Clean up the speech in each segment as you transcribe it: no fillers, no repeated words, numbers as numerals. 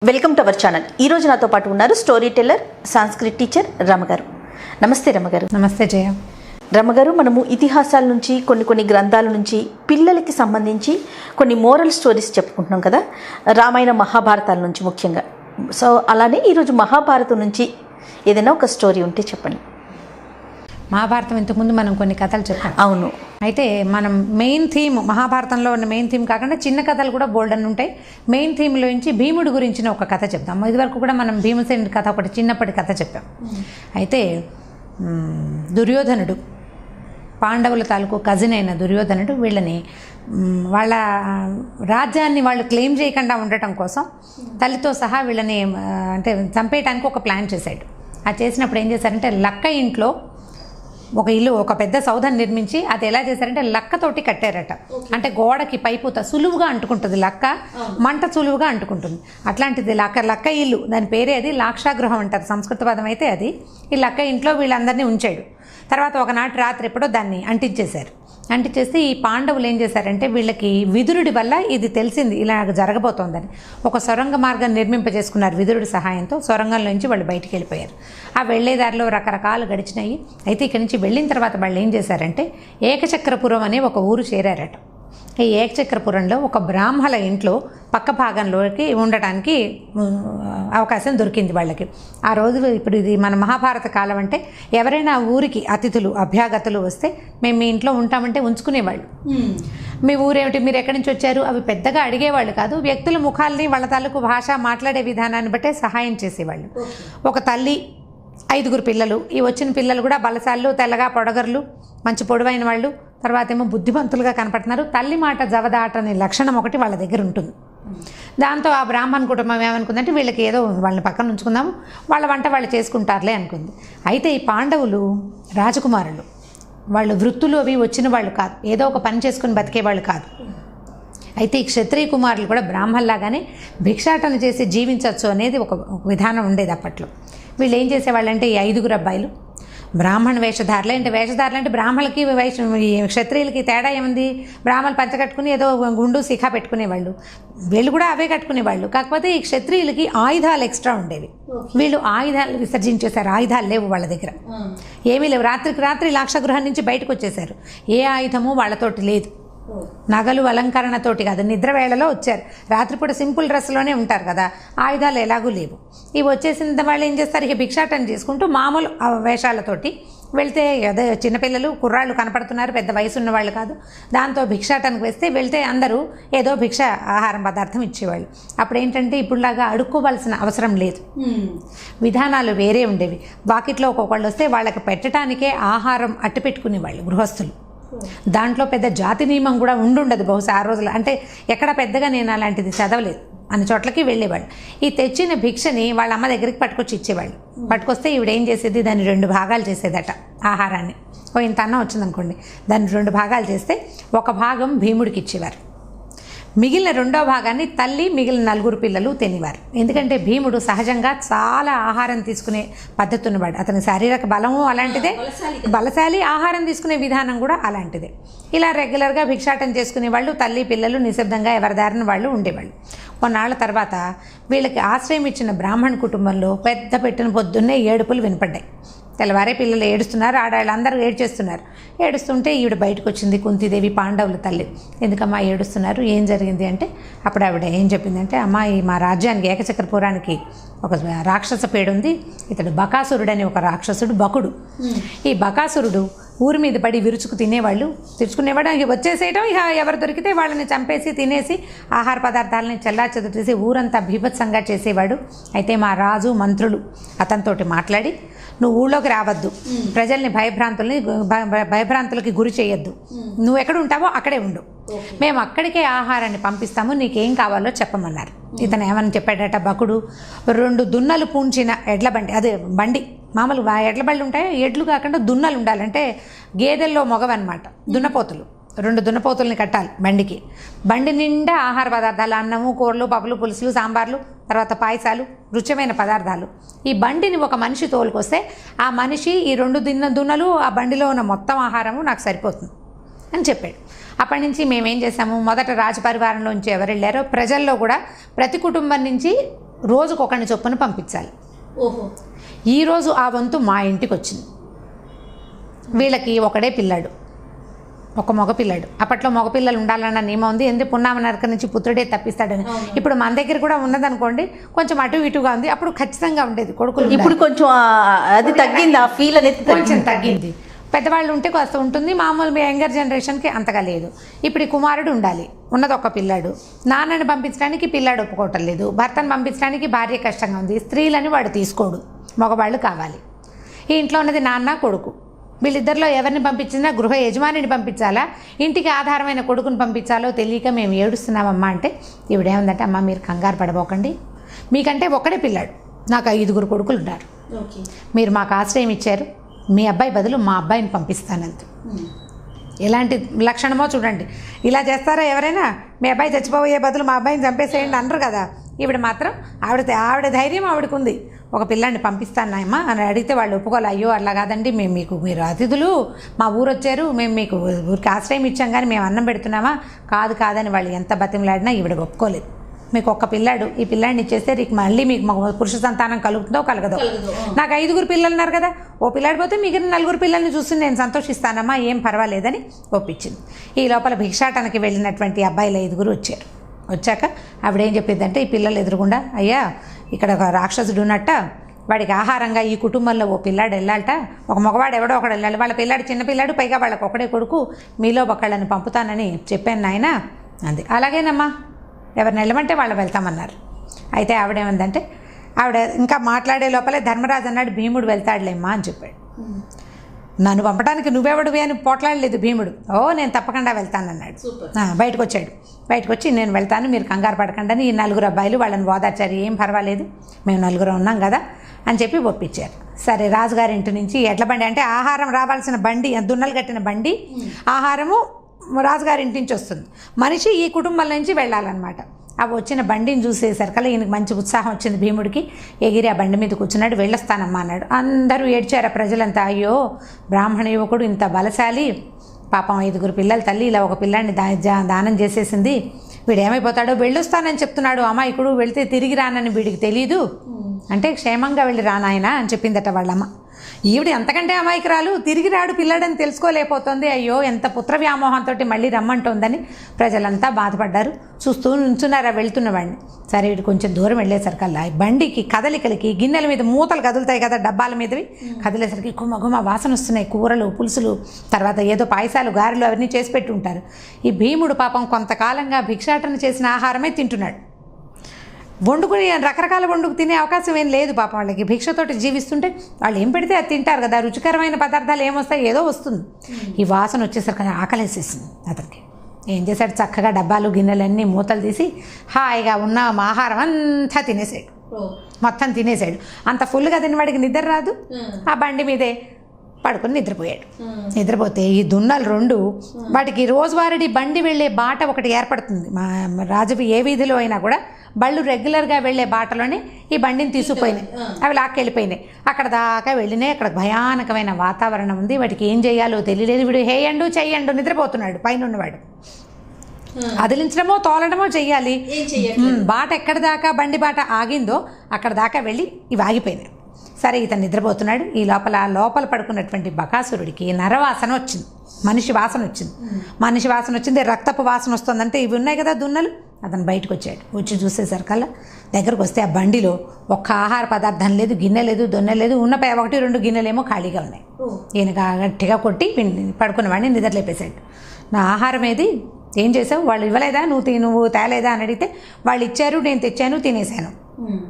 Welcome to our channel. ఈరోజు నాతో పాటు ఉన్నారు స్టోరీ టెల్లర్, సాంస్క్రిట్ టీచర్ రమగారు. నమస్తే రమగారు. నమస్తే జయ. రమగారు, మనము ఇతిహాసాల నుంచి కొన్ని గ్రంథాల నుంచి పిల్లలకి సంబంధించి కొన్ని మోరల్ స్టోరీస్ చెప్పుకుంటున్నాం కదా, రామాయణ మహాభారతాల నుంచి ముఖ్యంగా. సో అలానే ఈరోజు మహాభారతం నుంచి ఏదైనా ఒక స్టోరీ ఉంటే చెప్పండి. మహాభారతం ఇంతకుముందు మనం కొన్ని కథలు చెప్పాం. అవును. అయితే మనం మెయిన్ థీమ్, మహాభారతంలో ఉన్న మెయిన్ థీమ్ కాకుండా చిన్న కథలు కూడా బోల్డ్ అని ఉంటాయి. మెయిన్ థీమ్లో నుంచి భీముడి గురించిన ఒక కథ చెప్తాం. ఇదివరకు కూడా మనం భీమసేనుడి కథ ఒకటి చిన్నప్పటి కథ చెప్పాం. అయితే దుర్యోధనుడు, పాండవుల తాలూకు కజిన్ అయిన దుర్యోధనుడు వీళ్ళని వాళ్ళ రాజ్యాన్ని వాళ్ళు క్లెయిమ్ చేయకుండా ఉండటం కోసం తల్లితో సహా వీళ్ళని అంటే చంపేయడానికి ఒక ప్లాన్ చేశాడు. అది చేసినప్పుడు ఏం చేశారంటే లక్క ఇంట్లో ఒక ఇల్లు, ఒక పెద్ద సౌధం నిర్మించి అది ఎలా చేశారంటే లక్కతోటి కట్టారట. అంటే గోడకి పైపుత సులువుగా అంటుకుంటుంది, లక్క మంట సులువుగా అంటుకుంటుంది. అట్లాంటిది లక్క ఇల్లు, దాని పేరే అది లాక్షాగృహం అంటారు సంస్కృత పదం. అయితే అది ఈ లక్క ఇంట్లో వీళ్ళందరినీ ఉంచాడు. తర్వాత ఒకనాటి రాత్రి ఎప్పుడో దాన్ని అంటించేశారు. అంటించేస్తే ఈ పాండవులు ఏం చేశారంటే వీళ్ళకి విదురుడి వల్ల ఇది తెలిసింది, ఇలా జరగబోతోందని ఒక సొరంగ మార్గం నిర్మింపజేసుకున్నారు. విదురుడి సహాయంతో సొరంగంలోంచి వాళ్ళు బయటికి వెళ్ళిపోయారు. ఆ వెళ్లేదారిలో రకరకాలు గడిచినాయి. అయితే ఇక్కడి నుంచి వెళ్ళిన తర్వాత వాళ్ళు ఏం చేశారంటే ఏకచక్రపురం అనే ఒక ఊరు చేరారట. ఈ ఏకచక్రపురంలో ఒక బ్రాహ్మణ ఇంట్లో పక్క భాగంలోకి ఉండటానికి అవకాశం దొరికింది వాళ్ళకి. ఆ రోజు ఇప్పుడు ఇది మన మహాభారత కాలం అంటే ఎవరైనా ఊరికి అతిథులు అభ్యాగతులు వస్తే మేము మీ ఇంట్లో ఉంటామంటే ఉంచుకునేవాళ్ళు. మీ ఊరేమిటి, మీరు ఎక్కడి నుంచి వచ్చారు, అవి పెద్దగా అడిగేవాళ్ళు కాదు. వ్యక్తుల ముఖాలని, వాళ్ళ తాలూకు భాష, మాట్లాడే విధానాన్ని బట్టే సహాయం చేసేవాళ్ళు. ఒక తల్లి, 5 పిల్లలు. ఈ వచ్చిన పిల్లలు కూడా బలశాలు, తెల్లగా పొడగర్లు, మంచి పొడవైన వాళ్ళు, తర్వాత ఏమో బుద్ధిమంతులుగా కనపడుతున్నారు. తల్లి మాట జవదాటనే లక్షణం ఒకటి వాళ్ళ దగ్గర ఉంటుంది. దాంతో ఆ బ్రాహ్మణ కుటుంబం ఏమనుకుందంటే వీళ్ళకి ఏదో వాళ్ళని పక్కన ఉంచుకుందాము, వాళ్ళ వంట వాళ్ళు చేసుకుంటారులే అనుకుంది. అయితే ఈ పాండవులు రాజకుమారులు, వాళ్ళు వృత్తులు అవి వచ్చిన వాళ్ళు కాదు, ఏదో ఒక పని చేసుకుని బతికేవాళ్ళు కాదు. అయితే ఈ క్షత్రియ కుమారులు కూడా బ్రాహ్మణులాగానే భిక్షాటన చేసి జీవించవచ్చు అనేది ఒక విధానం ఉండేది అప్పట్లో. వీళ్ళు ఏం చేసేవాళ్ళంటే ఈ 5 అబ్బాయిలు బ్రాహ్మణ వేషధారులు. అంటే వేషధారులు అంటే బ్రాహ్మణులకి క్షత్రియులకి తేడా ఏముంది? బ్రాహ్మణులు పంచ కట్టుకుని ఏదో గుండు శిఖ పెట్టుకునేవాళ్ళు, వీళ్ళు కూడా అవే కట్టుకునేవాళ్ళు. కాకపోతే ఈ క్షత్రియులకి ఆయుధాలు ఎక్స్ట్రా ఉండేవి. వీళ్ళు ఆయుధాలు విసర్జించేశారు. ఆయుధాలు లేవు వాళ్ళ దగ్గర, ఏమీ లేవు. రాత్రికి రాత్రి లాక్షగృహం నుంచి బయటకు వచ్చేశారు. ఏ ఆయుధము వాళ్ళతోటి లేదు. నగలు అలంకరణతోటి కాదు, నిద్ర వేళలో వచ్చారు. రాత్రిపూట సింపుల్ డ్రెస్లోనే ఉంటారు కదా, ఆయుధాలు ఎలాగూ లేవు. ఇవి వచ్చేసిన వాళ్ళు ఏం చేస్తారు, ఇక భిక్షాటన చేసుకుంటూ మామూలు వేషాలతోటి వెళ్తే, అదే చిన్నపిల్లలు కుర్రాళ్ళు కనపడుతున్నారు, పెద్ద వయసు ఉన్న వాళ్ళు కాదు. దాంతో భిక్షాటనకు వేస్తే వెళ్తే అందరూ ఏదో భిక్ష ఆహారం పదార్థం ఇచ్చేవాళ్ళు. అప్పుడు ఏంటంటే ఇప్పుడులాగా అడుక్కోవాల్సిన అవసరం లేదు, విధానాలు వేరే ఉండేవి. వాకిట్లో ఒక్కొక్కళ్ళు వస్తే వాళ్ళకి పెట్టడానికే ఆహారం అట్టు పెట్టుకునేవాళ్ళు గృహస్థులు. దాంట్లో పెద్ద జాతి నియమం కూడా ఉండుండదు బహుశా ఆ రోజులు. అంటే ఎక్కడ పెద్దగా నేను అలాంటిది చదవలేదు, అన్ని చోట్లకి వెళ్ళేవాళ్ళు. ఈ తెచ్చిన భిక్షని వాళ్ళ అమ్మ దగ్గరికి పట్టుకొచ్చి ఇచ్చేవాళ్ళు. పట్టుకొస్తే ఈవిడ ఏం చేసేది, దాన్ని 2 భాగాలు చేసేదట. ఆహారాన్ని ఇంత అన్నం వచ్చిందనుకోండి, దాన్ని 2 భాగాలు చేస్తే ఒక భాగం భీముడికి ఇచ్చేవారు, మిగిలిన 2వ భాగాన్ని తల్లి, మిగిలిన 4 పిల్లలు తినేవారు. ఎందుకంటే భీముడు సహజంగా చాలా ఆహారం తీసుకునే పద్ధతి ఉన్నవాడు. అతని శారీరక బలము అలాంటిదే, బలశాలి, ఆహారం తీసుకునే విధానం కూడా అలాంటిదే. ఇలా రెగ్యులర్గా భిక్షాటం చేసుకునే వాళ్ళు తల్లి పిల్లలు నిశ్శబ్దంగా ఎవరి దారిన వాళ్ళు ఉండేవాళ్ళు. కొన్నాళ్ళ తర్వాత వీళ్ళకి ఆశ్రయం ఇచ్చిన బ్రాహ్మణ కుటుంబంలో పెద్ద పెట్టిన పొద్దున్నే ఏడుపులు వినపడ్డాయి. తెల్లవారే పిల్లలు ఏడుస్తున్నారు, ఆడవాళ్ళందరూ ఏడ్చేస్తున్నారు. ఏడుస్తుంటే ఈవిడ బయటకు వచ్చింది, కుంతీదేవి, పాండవుల తల్లి. ఎందుకమ్మా ఏడుస్తున్నారు, ఏం జరిగింది అంటే అప్పుడు ఆవిడ ఏం చెప్పిందంటే, అమ్మాయి మా రాజ్యానికి ఏకచక్రపురానికి ఒక రాక్షస పేడుంది. ఇతడు బకాసురుడని ఒక రాక్షసుడు, బకుడు. ఈ బకాసురుడు ఊరి మీద పడి విరుచుకు తినేవాళ్ళు, తెచ్చుకునేవాడు. వచ్చేసేయటం, ఇక ఎవరు దొరికితే వాళ్ళని చంపేసి తినేసి ఆహార పదార్థాలని చెల్లాచెదురు ఊరంతా బీభత్సంగా చేసేవాడు. అయితే మా రాజు మంత్రులు అతనితోటి మాట్లాడి, నువ్వు ఊళ్ళోకి రావద్దు, ప్రజల్ని భయభ్రాంతులకి గురి చేయొద్దు, నువ్వు ఎక్కడ ఉంటావో అక్కడే ఉండు, మేము అక్కడికే ఆహారాన్ని పంపిస్తాము, నీకేం కావాలో చెప్పమన్నారు. ఇతను ఏమని చెప్పాడట బకుడు, 2 దున్నలు పూంచిన ఎడ్ల బండి, అదే బండి మామూలు ఎడ్ల బళ్ళు ఉంటాయో, ఎడ్లు కాకుండా దున్నలు ఉండాలంటే గేదెల్లో మొగవన్నమాట, దున్నపోతులు. 2 దున్నపోతుల్ని కట్టాలి బండికి. బండి నిండా ఆహార పదార్థాలు, అన్నము, కూరలు, పప్పులు, పులుసులు, సాంబార్లు, తర్వాత పాయసాలు, రుచిమైన పదార్థాలు. ఈ బండిని ఒక మనిషి తోలుకొస్తే ఆ మనిషి ఈ 2 దున్నలు, ఆ బండిలో ఉన్న మొత్తం ఆహారము నాకు సరిపోతుంది అని చెప్పాడు. అప్పటి నుంచి మేమేం చేసాము, మొదట రాజపరివారంలోంచి ఎవరు వెళ్ళారో ప్రజల్లో కూడా ప్రతి కుటుంబం నుంచి రోజుకు ఒకరిని చొప్పున పంపించాలి. ఓహో. ఈరోజు ఆ వంతు మా ఇంటికి వచ్చింది. వీళ్ళకి ఒకడే పిల్లాడు, ఒక మగపిల్లాడు. అప్పట్లో మగపిల్లలు ఉండాలన్న నియమం ఉంది, ఎందుకు పున్నామ నరక నుంచి పుత్రుడే తప్పిస్తాడని. ఇప్పుడు మన దగ్గర కూడా ఉన్నదనుకోండి, కొంచెం అటు ఇటుగా ఉంది. అప్పుడు ఖచ్చితంగా ఉండేది కొడుకులు. ఇప్పుడు కొంచెం అది తగ్గింది, ఆ ఫీల్ అనేది కొంచెం తగ్గింది. పెద్దవాళ్ళు ఉంటే కాస్త ఉంటుంది, మామూలు యంగర్ జనరేషన్కి అంతగా లేదు. ఇప్పుడు ఈ కుమారుడు ఉండాలి, ఉన్నది ఒక పిల్లాడు. నాన్నని పంపించడానికి పిల్లాడు ఒప్పుకోవటం లేదు, భర్తను పంపించడానికి భార్య కష్టంగా ఉంది. స్త్రీలని వాడు తీసుకోడు, మగవాళ్ళు కావాలి. ఈ ఇంట్లో ఉన్నది నాన్న కొడుకు. వీళ్ళిద్దరిలో ఎవరిని పంపించినా గృహ యజమానిని పంపించాలా, ఇంటికి ఆధారమైన కొడుకుని పంపించాలో తెలియక మేము ఏడుస్తున్నామమ్మా అంటే ఈవిడేముందంటే, అమ్మ మీరు కంగారు పడబోకండి, మీకంటే ఒక్కడే పిల్లాడు, నాకు 5 కొడుకులు ఉన్నారు, మీరు మాకు ఆశ్రయం ఇచ్చారు, మీ అబ్బాయి బదులు మా అబ్బాయిని పంపిస్తానంత. ఎలాంటి లక్షణమో చూడండి. ఇలా చేస్తారా ఎవరైనా? మీ అబ్బాయి చచ్చిపోయే బదులు మా అబ్బాయిని చంపేసేయండి అనరు కదా. ఈవిడ మాత్రం ఆవిడ ధైర్యం ఆవిడకు ఉంది. ఒక పిల్లాన్ని పంపిస్తానమ్మా అని అడిగితే వాళ్ళు ఒప్పుకోవాలి. అయ్యో అట్లా కాదండి, మీరు అతిథులు, మా ఊరు వచ్చారు, మేము మీకు ఊరికి ఆశ్రయం ఇచ్చాం కానీ మేము అన్నం పెడుతున్నామా, కాదని వాళ్ళు ఎంత బతిమలాడినా ఈవిడ ఒప్పుకోలేదు. మీకు ఒక్క పిల్లాడు, ఈ పిల్లాడిని ఇచ్చేస్తే మళ్ళీ మీకు పురుష సంతానం కలుగుతుందో కలగదో. నాకు 5 పిల్లలు ఉన్నారు కదా, ఓ పిల్లాడి పోతే మిగిలిన 4 పిల్లల్ని చూసి నేను సంతోషిస్తానమ్మా, ఏం పర్వాలేదని ఒప్పించింది. ఈ లోపల భిక్షాటనకి వెళ్ళినటువంటి అబ్బాయిలు 5 వచ్చారు. వచ్చాక ఆవిడేం చెప్పిందంటే, ఈ పిల్లలు ఎదురుగుండా, అయ్యా ఇక్కడ ఒక రాక్షసుడు ఉన్నట్ట, వాడికి ఆహారంగా ఈ కుటుంబంలో ఓ పిల్లాడు వెళ్ళాలట, ఒక మగవాడు ఎవడో ఒకడు వెళ్ళాలి, వాళ్ళ పిల్లాడు చిన్న పిల్లాడు, పైగా వాళ్ళకి ఒకడే కొడుకు, మీలో ఒకళ్ళని పంపుతానని చెప్పాను నాయన అంది. అలాగేనమ్మా, ఎవరిని వెళ్ళమంటే వాళ్ళు వెళ్తామన్నారు. అయితే ఆవిడేమందంటే, ఆవిడ ఇంకా మాట్లాడే లోపలే ధర్మరాజు అన్నాడు, భీముడు వెళ్తాడులేమ్మా అని చెప్పాడు. నన్ను పంపడానికి నువ్వెవడివి అని పోట్లాడలేదు భీముడు. నేను తప్పకుండా వెళ్తానన్నాడు. బయటకు వచ్చాడు. బయటకు వచ్చి నేను వెళ్తాను, మీరు కంగారు పడకండి అని ఈ 4 అబ్బాయిలు వాళ్ళని ఓదార్చారు. ఏం పర్వాలేదు, మేము 4 ఉన్నాం కదా అని చెప్పి ఒప్పించారు. సరే, రాజుగారి ఇంటి నుంచి ఎడ్ల బండి, అంటే ఆహారం రావాల్సిన బండి, దున్నలు కట్టిన బండి, ఆహారము రాజుగారి ఇంటి నుంచి వస్తుంది, మనిషి ఈ కుటుంబం నుంచి వెళ్ళాలన్నమాట. అవి వచ్చిన బండిని చూసేసరికల్లా ఈయనకి మంచి ఉత్సాహం వచ్చింది. భీముడికి ఎగిరి ఆ బండి మీద కూర్చున్నాడు. వెళ్ళొస్తానమ్మా అన్నాడు. అందరూ ఏడ్చారు ప్రజలంతా. అయ్యో, బ్రాహ్మణ యువకుడు ఇంత బలశాలి, పాపం 5 పిల్లల తల్లి ఇలా ఒక పిల్లాన్ని దానం చేసేసింది, వీడు ఏమైపోతాడో, వెళ్ళొస్తానని చెప్తున్నాడు అమాయకుడు, వెళితే తిరిగి రానని వీడికి తెలీదు అంటే క్షేమంగా వెళ్ళి రానాయన అని చెప్పిందట వాళ్ళమ్మ. ఈవిడ ఎంతకంటే అమాయకురాలు, తిరిగి రాడు పిల్లాడని తెలుసుకోలేకపోతుంది. అయ్యో, ఎంత పుత్ర వ్యామోహంతో మళ్ళీ రమ్మంటోందని ప్రజలంతా బాధపడ్డారు. చూస్తూ నుంచున్నారా వెళ్తున్నవాడిని. సరే, వీడు కొంచెం దూరం వెళ్ళేసరికల్లా బండికి కదలికలకి గిన్నెల మీద మూతలు కదులుతాయి కదా, డబ్బాల మీదవి, కదిలేసరికి గుమ వాసన వస్తున్నాయి. కూరలు, పులుసులు, తర్వాత ఏదో పాయసాలు, గారెలు అవన్నీ చేసి పెట్టి ఉంటారు. ఈ భీముడు పాపం కొంతకాలంగా భిక్షాటన చేసిన ఆహారమే తింటున్నాడు. వండుకుని రకరకాల వండుకు తినే అవకాశం ఏం లేదు పాపం వాళ్ళకి. భిక్షతోటి జీవిస్తుంటే వాళ్ళు ఏం పెడితే అది తింటారు కదా, రుచికరమైన పదార్థాలు ఏమొస్తాయి, ఏదో వస్తుంది. ఈ వాసన వచ్చేసరికి ఆకలేసేసింది అతనికి. ఏం చేశాడు, చక్కగా డబ్బాలు గిన్నెలన్నీ మూతలు తీసి హాయిగా ఉన్న ఆహారం అంతా తినేసాడు. మొత్తం తినేసాడు. అంత ఫుల్గా తినవాడికి నిద్ర రాదు. ఆ బండి మీదే పడుకొని నిద్రపోయాడు. నిద్రపోతే ఈ దున్నలు 2 వాటికి రోజువారీ బండి వెళ్ళే బాట ఒకటి ఏర్పడుతుంది. మా రాజు ఏ వీధిలో అయినా కూడా బళ్ళు రెగ్యులర్గా వెళ్ళే బాటలోనే ఈ బండిని తీసుకుపోయినాయి. అవి లాక్కెళ్ళిపోయినాయి. అక్కడ దాకా వెళ్ళినాయి. అక్కడ భయానకమైన వాతావరణం ఉంది. వాటికి ఏం చేయాలో తెలియలేదు. వీడు హేయండు చెయ్యండు నిద్రపోతున్నాడు. పైన ఉన్నవాడు అదిలించడమో తోలడమో చెయ్యాలి. బాట ఎక్కడ దాకా బండి బాట ఆగిందో అక్కడ దాకా వెళ్ళి ఇవి ఆగిపోయినాయి. సరే, ఇతను నిద్రపోతున్నాడు. ఈ లోపల పడుకున్నటువంటి బకాసురుడికి నరవాసన వచ్చింది, మనిషి వాసన వచ్చింది. రక్తపు వాసన వస్తుందంటే ఇవి ఉన్నాయి కదా దున్నలు. అతను బయటకు వచ్చాడు. వచ్చి చూసేసరికల్లా దగ్గరకు వస్తే ఆ బండిలో ఒక్క ఆహార పదార్థం లేదు, గిన్నె లేదు, దొన్నె లేదు. ఉన్న 1-2 గిన్నెలేమో ఖాళీగా ఉన్నాయి. ఈయన గట్టిగా కొట్టి పడుకున్నవాడిని నిద్రలేపేశాడు. నా ఆహారం ఏది, ఏం చేసావు, వాళ్ళు ఇవ్వలేదా, నువ్వు తేలేదా అని అడిగితే వాళ్ళు ఇచ్చారు, నేను తెచ్చాను, తినేశాను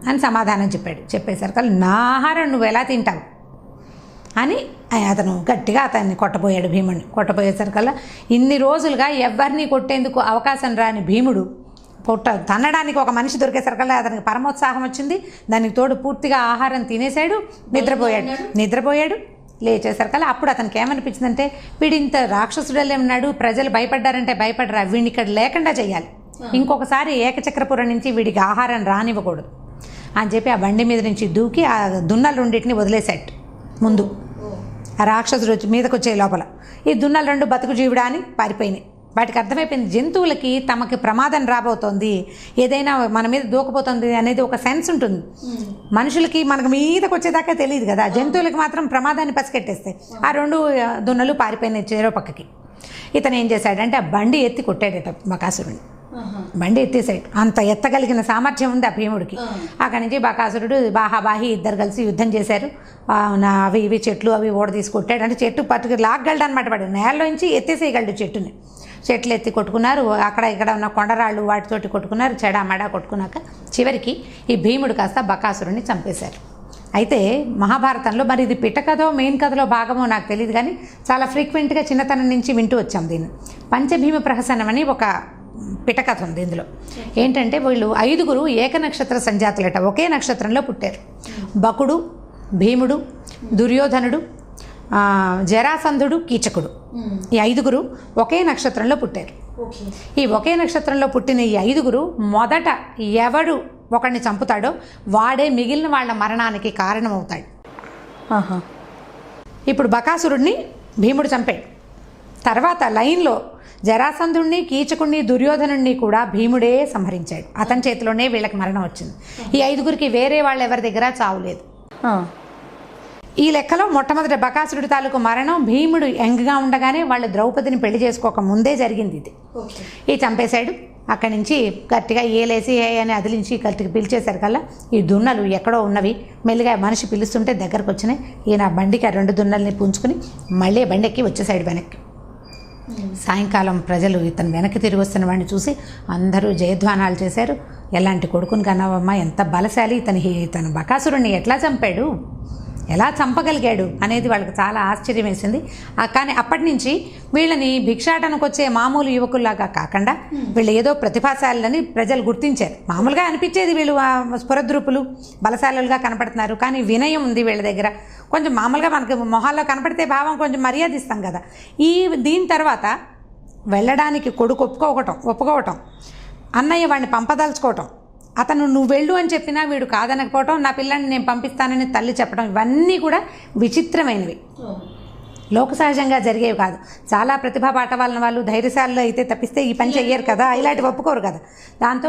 అని సమాధానం చెప్పాడు. చెప్పేసరికి నా ఆహారం నువ్వు ఎలా తింటావు అని అతను గట్టిగా అతన్ని కొట్టబోయాడు. భీముడిని కొట్టబోయేసరికల్లా ఇన్ని రోజులుగా ఎవరిని కొట్టేందుకు అవకాశం రాని భీముడు తన్నడానికి ఒక మనిషి దొరికేసరికల్లా అతనికి పరమోత్సాహం వచ్చింది. దానికి తోడు పూర్తిగా ఆహారం తినేశాడు. నిద్రపోయాడు. లేచేసరికల్లా అప్పుడు అతనికి ఏమనిపించిందంటే, వీడింత రాక్షసుడల్లే ఉన్నాడు, ప్రజలు భయపడ్డారంటే భయపడరా, వీడిని ఇక్కడ లేకుండా చేయాలి, ఇంకొకసారి ఏకచక్రపురం నుంచి వీడికి ఆహారం రానివ్వకూడదు అని చెప్పి ఆ బండి మీద నుంచి దూకి ఆ దున్నలు 2 వదిలేశాడు. ముందు ఆ రాక్షసుడు మీదకి వచ్చే లోపల ఈ దున్నలు 2 బతుకు జీవుడా అని పారిపోయినాయి. వాటికి అర్థమైపోయింది జంతువులకి తమకి ప్రమాదం రాబోతోంది, ఏదైనా మన మీద దూకపోతుంది అనేది ఒక సెన్స్ ఉంటుంది. మనుషులకి మనకు మీదకి వచ్చేదాకా తెలియదు కదా, జంతువులకి మాత్రం ప్రమాదాన్ని పసిగట్టేస్తాయి. ఆ 2 దున్నలు పారిపోయినాయి చెరో పక్కకి. ఇతను ఏం చేశాడంటే ఆ బండి ఎత్తి కొట్టాడట బకాసురుడిని. బండి ఎత్తేసాడు. అంత ఎత్తగలిగిన సామర్థ్యం ఉంది ఆ భీముడికి. అక్కడి నుంచి బకాసురుడు బాహాబాహి ఇద్దరు కలిసి యుద్ధం చేశారు. అవి ఇవి చెట్లు అవి ఓడ తీసుకొట్టాడు. అంటే చెట్టు పట్టుకు లాగగలడు అనమాట. వాడు నేలలోంచి ఎత్తేసేయగలడు చెట్టుని. చెట్లు ఎత్తి కొట్టుకున్నారు, అక్కడ ఇక్కడ ఉన్న కొండరాళ్ళు వాటితోటి కొట్టుకున్నారు, చెడామడా కొట్టుకున్నాక చివరికి ఈ భీముడు కాస్త బకాసురుడిని చంపేశారు. అయితే మహాభారతంలో మరి ఇది పిట్టకథో మెయిన్ కథలో భాగమో నాకు తెలియదు, కానీ చాలా ఫ్రీక్వెంట్గా చిన్నతనం నుంచి వింటూ వచ్చాం దీన్ని. పంచభీమ ప్రహసనం అని ఒక పిట్టకథ ఉంది ఇందులో. ఏంటంటే వీళ్ళు 5 ఏకనక్షత్ర సంజాతులట, ఒకే నక్షత్రంలో పుట్టారు. బకుడు, భీముడు, దుర్యోధనుడు, జరాసంధుడు, కీచకుడు. ఈ 5 ఒకే నక్షత్రంలో పుట్టారు. ఈ ఒకే నక్షత్రంలో పుట్టిన ఈ 5 మొదట ఎవడు ఒకడిని చంపుతాడో వాడే మిగిలిన వాళ్ళ మరణానికి కారణమవుతాడు. ఇప్పుడు బకాసురుడిని భీముడు చంపాడు. తర్వాత లైన్లో జరాసంధుడిని, కీచకుడిని, దుర్యోధనుడిని కూడా భీముడే సంహరించాడు. అతని చేతిలోనే వీళ్ళకి మరణం వచ్చింది. ఈ 5 వేరే వాళ్ళు ఎవరి దగ్గర చావులేదు. ఈ లెక్కలో మొట్టమొదటి బకాసురుడి తాలూకు మరణం భీముడు యంగ్గా ఉండగానే వాళ్ళు ద్రౌపదిని పెళ్లి చేసుకోక ముందే జరిగింది. ఇది చంపేశాడు. అక్కడి నుంచి గట్టిగా ఏలేసి అని అదిలించి గట్టిగా పిలిచేశారు కల్లా ఈ దున్నలు ఎక్కడో ఉన్నవి మెల్లిగా మనిషి పిలుస్తుంటే దగ్గరకు వచ్చినాయి. ఈయన బండికి ఆ 2 దున్నల్ని పుంజుకుని మళ్ళీ బండి ఎక్కి వచ్చేసాడు వెనక్కి. సాయంకాలం ప్రజలు ఇతను వెనక్కి తిరిగి వస్తున్న వాడిని చూసి అందరూ జయధ్వానాలు చేశారు. ఎలాంటి కొడుకుని కన్నావమ్మా, ఎంత బలశాలి, ఇతను బకాసురుణ్ణి ఎట్లా చంపాడు, ఎలా చంపగలిగాడు అనేది వాళ్ళకి చాలా ఆశ్చర్యం వేసింది. కానీ అప్పటి నుంచి వీళ్ళని భిక్షాటనకు వచ్చే మామూలు యువకుల్లాగా కాకుండా వీళ్ళు ఏదో ప్రతిభాశాలని ప్రజలు గుర్తించారు. మామూలుగా అనిపించేది వీళ్ళు స్ఫురద్రూపులు బలశాలులుగా కనపడుతున్నారు, కానీ వినయం ఉంది వీళ్ళ దగ్గర. కొంచెం మామూలుగా మనకు మొహాల్లో కనపడితే భావం కొంచెం మర్యాదిస్తాం కదా. దీని తర్వాత వెళ్ళడానికి కొడుకు ఒప్పుకోవటం, అన్నయ్య వాడిని పంపదలుచుకోవటం, అతను నువ్వు వెళ్ళు అని చెప్పినా వీడు కాదనకపోవటం, నా పిల్లని నేను పంపిస్తానని తల్లి చెప్పడం, ఇవన్నీ కూడా విచిత్రమైనవి, లోక సహజంగా జరిగేవి కాదు. చాలా ప్రతిభా పాఠవాళ్ళ వాళ్ళు ధైర్యశాలలో అయితే తప్పిస్తే ఈ పని చెయ్యరు కదా, ఇలాంటివి ఒప్పుకోరు కదా. దాంతో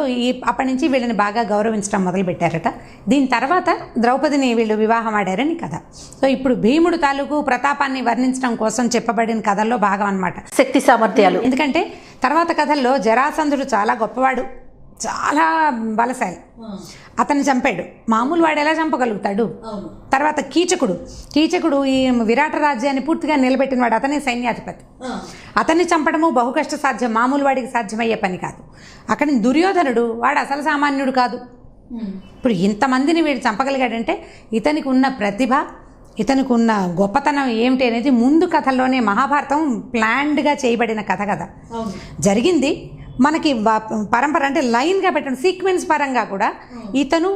అప్పటి నుంచి వీళ్ళని బాగా గౌరవించడం మొదలుపెట్టారట. దీని తర్వాత ద్రౌపదిని వీళ్ళు వివాహం ఆడారని కథ. సో ఇప్పుడు భీముడు తాలూకు ప్రతాపాన్ని వర్ణించడం కోసం చెప్పబడిన కథల్లో భాగం అన్నమాట శక్తి సామర్థ్యాలు. ఎందుకంటే తర్వాత కథల్లో జరాసంధుడు చాలా గొప్పవాడు, చాలా బలశాలి, అతన్ని చంపాడు. మామూలు వాడు ఎలా చంపగలుగుతాడు? తర్వాత కీచకుడు ఈ విరాట రాజ్యాన్ని పూర్తిగా నిలబెట్టినవాడు, అతనే సైన్యాధిపతి. అతన్ని చంపడము బహు కష్ట సాధ్యం, మామూలు వాడికి సాధ్యమయ్యే పని కాదు. అక్కడి దుర్యోధనుడు వాడు అసలు సామాన్యుడు కాదు. ఇప్పుడు ఇంతమందిని వీడు చంపగలిగాడంటే ఇతనికి ఉన్న ప్రతిభ, ఇతనికి ఉన్న గొప్పతనం ఏమిటి అనేది ముందు కథల్లోనే మహాభారతం ప్లాన్డ్గా చేయబడిన కథ కదా. జరిగింది మనకి పరంపర అంటే లైన్గా పెట్టడం, సీక్వెన్స్ పరంగా కూడా ఇతను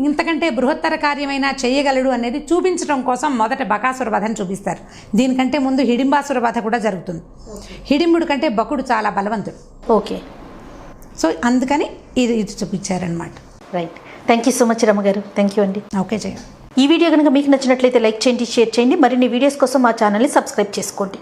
ఇంతకంటే బృహత్తర కార్యమైనా చేయగలడు అనేది చూపించడం కోసం మొదట బకాసుర వధను చూపిస్తారు. దీనికంటే ముందు హిడింబాసుర వధ కూడా జరుగుతుంది. హిడింబుడు కంటే బకుడు చాలా బలవంతుడు. ఓకే, సో అందుకని ఇది చూపించారనమాట. Right, thank you so much రమ్మగారు. థ్యాంక్ యూ అండి. ఓకే జయ. ఈ వీడియో కనుక మీకు నచ్చినట్లయితే లైక్ చేయండి, షేర్ చేయండి. మరిన్ని వీడియోస్ కోసం మా ఛానల్ని సబ్స్క్రైబ్ చేసుకోండి.